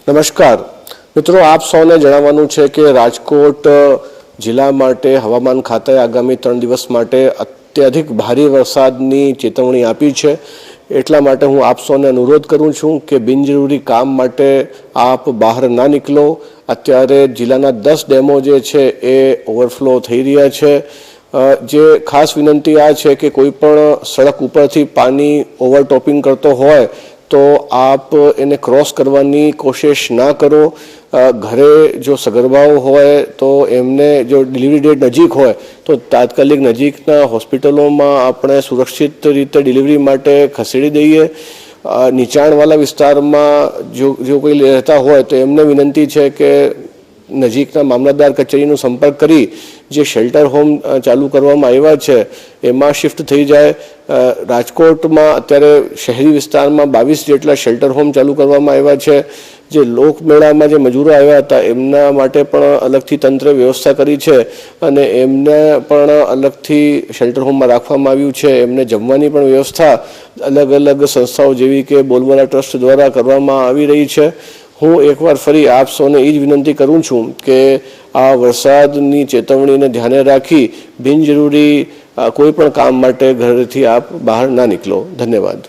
નમસ્કાર મિત્રો, આપ સૌને જણાવવાનું છે કે રાજકોટ જિલ્લા માટે હવામાન ખાતાએ આગામી 3 દિવસ માટે અત્યધિક ભારે વરસાદની ચેતવણી આપી છે। એટલા માટે હું આપ સૌને અનુરોધ કરું છું કે બિનજરૂરી કામ માટે આપ બહાર ના નીકળો। અત્યારે જિલ્લાના 10 ડેમો જે છે એ ઓવરફ્લો થઈ રહ્યા છે। જે ખાસ વિનંતી આ છે કે કોઈ પણ સડક ઉપરથી પાણી ઓવરટોપિંગ કરતો હોય તો आप એને ક્રોસ કરવાની કોશિશ ના કરો। ઘરે જો સગર્ભાઓ હોય તો એમને જો ડિલિવરી ડેટ નજીક હોય તો તાત્કાલિક નજીકના હોસ્પિટલોમાં આપણે સુરક્ષિત રીતે ડિલિવરી માટે ખસેડી દઈએ। નીચાણવાળા વિસ્તારમાં જો કોઈ રહેતા હોય તો એમને વિનંતી છે કે નજીકના મામલતદાર કચેરીનો સંપર્ક કરી જે શેલ્ટર હોમ ચાલુ કરવામાં આવ્યા છે એમાં શિફ્ટ થઈ જાય। રાજકોટમાં અત્યારે શહેરી વિસ્તારમાં 22 જેટલા શેલ્ટર હોમ ચાલુ કરવામાં આવ્યા છે। જે લોકમેળામાં જે મજૂરો આવ્યા હતા એમના માટે પણ અલગથી તંત્રે વ્યવસ્થા કરી છે અને એમને પણ અલગથી શેલ્ટર હોમમાં રાખવામાં આવ્યું છે। એમને જમવાની પણ વ્યવસ્થા અલગ અલગ સંસ્થાઓ જેવી કે બોલબાલા ટ્રસ્ટ દ્વારા કરવામાં આવી રહી છે। હું એકવાર ફરી આપ સૌને એ જ વિનંતી કરું છું કે આ વરસાદની ચેતવણીને ધ્યાને રાખી બિનજરૂરી કોઈ પણ કામ માટે ઘરેથી આપ બહાર ના નીકળો। ધન્યવાદ।